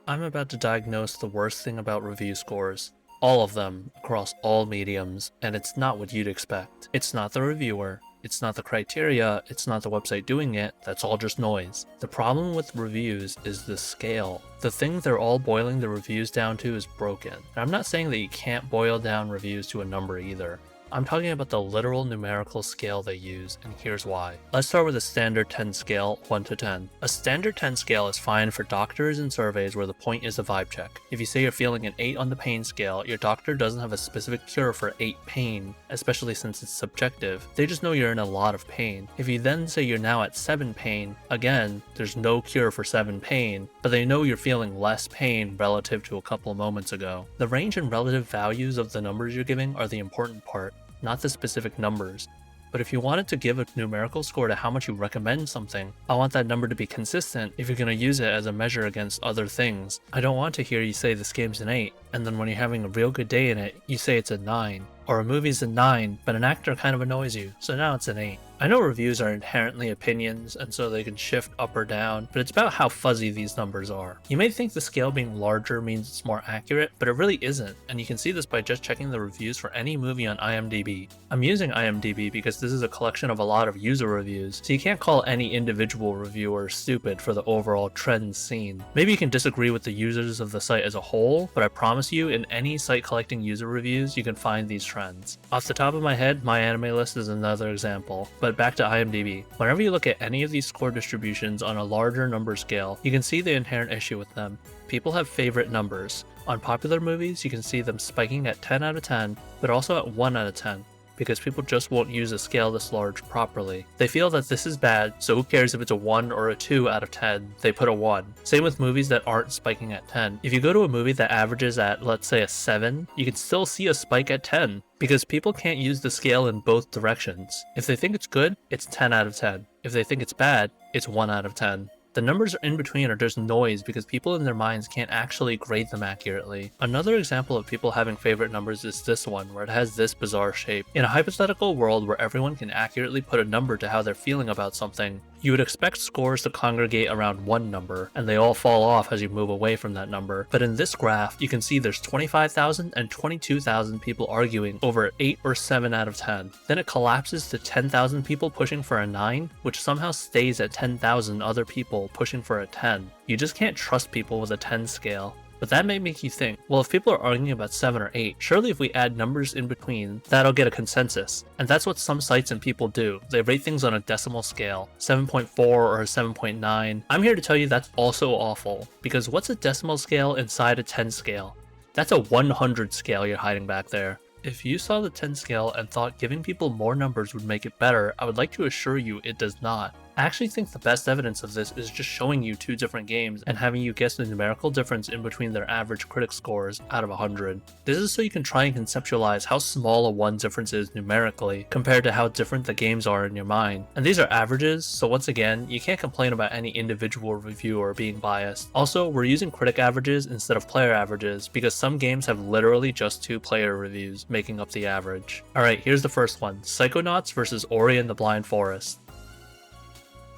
I'm about to diagnose the worst thing about review scores. All of them, across all mediums, and it's not what you'd expect. It's not the reviewer, it's not the criteria, it's not the website doing it, that's all just noise. The problem with reviews is the scale. The thing they're all boiling the reviews down to is broken. And I'm not saying that you can't boil down reviews to a number either. I'm talking about the literal numerical scale they use, and here's why. Let's start with a standard 10 scale, 1 to 10. A standard 10 scale is fine for doctors and surveys where the point is a vibe check. If you say you're feeling an 8 on the pain scale, your doctor doesn't have a specific cure for 8 pain, especially since it's subjective. They just know you're in a lot of pain. If you then say you're now at 7 pain, again, there's no cure for 7 pain, but they know you're feeling less pain relative to a couple moments ago. The range and relative values of the numbers you're giving are the important part, not the specific numbers. But if you wanted to give a numerical score to how much you recommend something, I want that number to be consistent if you're going to use it as a measure against other things. I don't want to hear you say this game's an 8, and then when you're having a real good day in it, you say it's a 9. Or a movie's a 9, but an actor kind of annoys you, so now it's an 8. I know reviews are inherently opinions, and so they can shift up or down, but it's about how fuzzy these numbers are. You may think the scale being larger means it's more accurate, but it really isn't, and you can see this by just checking the reviews for any movie on IMDB. I'm using IMDB because this is a collection of a lot of user reviews, so you can't call any individual reviewer stupid for the overall trends seen. Maybe you can disagree with the users of the site as a whole, but I promise you in any site collecting user reviews you can find these trends. Off the top of my head, MyAnimeList is another example, but back to IMDb. Whenever you look at any of these score distributions on a larger number scale, you can see the inherent issue with them. People have favorite numbers. On popular movies, you can see them spiking at 10 out of 10, but also at 1 out of 10. Because people just won't use a scale this large properly. They feel that this is bad, so who cares if it's a 1 or a 2 out of 10, they put a 1. Same with movies that aren't spiking at 10. If you go to a movie that averages at, let's say, a 7, you can still see a spike at 10, because people can't use the scale in both directions. If they think it's good, it's 10 out of 10. If they think it's bad, it's 1 out of 10. The numbers in between are just noise because people in their minds can't actually grade them accurately. Another example of people having favorite numbers is this one, where it has this bizarre shape. In a hypothetical world where everyone can accurately put a number to how they're feeling about something, you would expect scores to congregate around one number, and they all fall off as you move away from that number. But in this graph, you can see there's 25,000 and 22,000 people arguing over 8 or 7 out of 10. Then it collapses to 10,000 people pushing for a 9, which somehow stays at 10,000 other people pushing for a 10. You just can't trust people with a 10 scale. But that may make you think, well, if people are arguing about 7 or 8, surely if we add numbers in between, that'll get a consensus. And that's what some sites and people do. They rate things on a decimal scale, 7.4 or 7.9. I'm here to tell you that's also awful, because what's a decimal scale inside a 10 scale? That's a 100 scale you're hiding back there. If you saw the 10 scale and thought giving people more numbers would make it better, I would like to assure you it does not. I actually think the best evidence of this is just showing you two different games and having you guess the numerical difference in between their average critic scores out of 100. This is so you can try and conceptualize how small a one difference is numerically compared to how different the games are in your mind. And these are averages, so once again, you can't complain about any individual reviewer being biased. Also, we're using critic averages instead of player averages because some games have literally just 2 player reviews making up the average. Alright, here's the first one, Psychonauts vs Ori and the Blind Forest.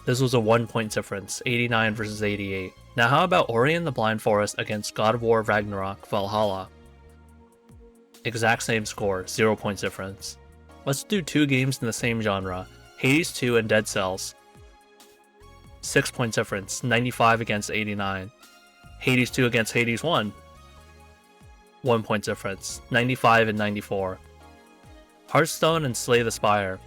This was a 1-point difference, 89 versus 88. Now how about Ori and the Blind Forest against God of War Ragnarok Valhalla? Exact same score, 0-point difference. Let's do 2 games in the same genre, Hades 2 and Dead Cells. 6-point difference, 95 against 89. Hades 2 against Hades 1. 1-point difference, 95 and 94. Hearthstone and Slay the Spire.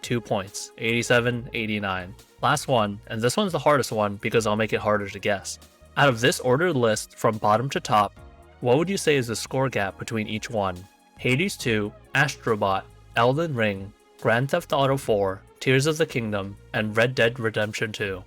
2 points, 87, 89. Last one, and this one's the hardest one because I'll make it harder to guess. Out of this ordered list from bottom to top, what would you say is the score gap between each one? Hades 2, Astrobot, Elden Ring, Grand Theft Auto 4, Tears of the Kingdom, and Red Dead Redemption 2.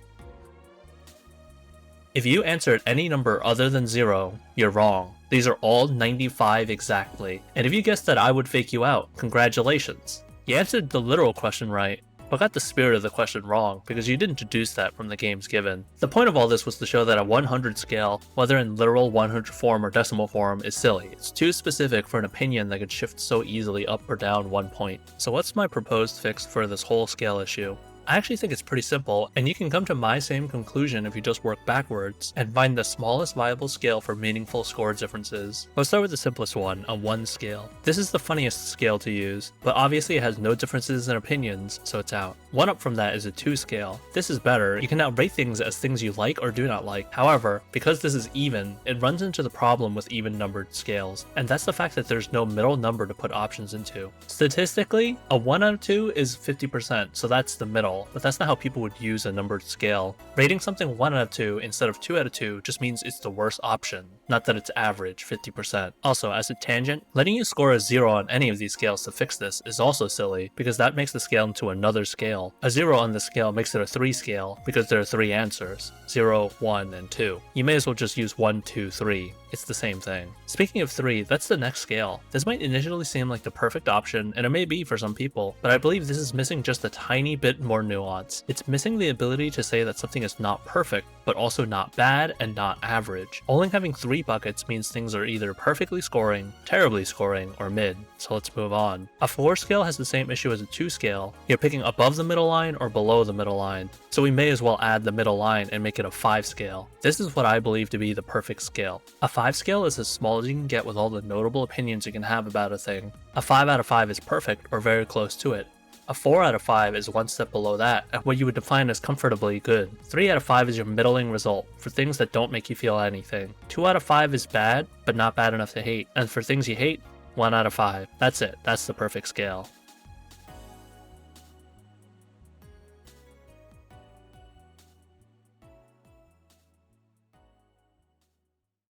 If you answered any number other than 0, you're wrong. These are all 95 exactly, and if you guessed that I would fake you out, congratulations. You answered the literal question right, but got the spirit of the question wrong because you didn't deduce that from the games given. The point of all this was to show that a 100 scale, whether in literal 100 form or decimal form, is silly. It's too specific for an opinion that could shift so easily up or down 1 point. So what's my proposed fix for this whole scale issue? I actually think it's pretty simple, and you can come to my same conclusion if you just work backwards and find the smallest viable scale for meaningful score differences. Let's start with the simplest one, a 1 scale. This is the funniest scale to use, but obviously it has no differences in opinions, so it's out. One up from that is a 2 scale. This is better. You can now rate things as things you like or do not like. However, because this is even, it runs into the problem with even numbered scales, and that's the fact that there's no middle number to put options into. Statistically, a 1 out of 2 is 50%, so that's the middle, but that's not how people would use a numbered scale. Rating something 1 out of 2 instead of 2 out of 2 just means it's the worst option, not that it's average, 50%. Also, as a tangent, letting you score a 0 on any of these scales to fix this is also silly, because that makes the scale into another scale. A 0 on the scale makes it a 3 scale, because there are 3 answers, 0, 1, and 2. You may as well just use 1, 2, 3. It's the same thing. Speaking of 3, that's the next scale. This might initially seem like the perfect option, and it may be for some people, but I believe this is missing just a tiny bit more nuance. It's missing the ability to say that something is not perfect, but also not bad and not average. Only having 3 buckets means things are either perfectly scoring, terribly scoring, or mid, so let's move on. A 4 scale has the same issue as a 2 scale. You're picking above the middle line or below the middle line, so we may as well add the middle line and make it a 5 scale. This is what I believe to be the perfect scale. A 5 scale is as small as you can get with all the notable opinions you can have about a thing. A 5 out of 5 is perfect or very close to it. A 4 out of 5 is one step below that, at what you would define as comfortably good. 3 out of 5 is your middling result, for things that don't make you feel anything. 2 out of 5 is bad, but not bad enough to hate, and for things you hate, 1 out of 5. That's it, that's the perfect scale.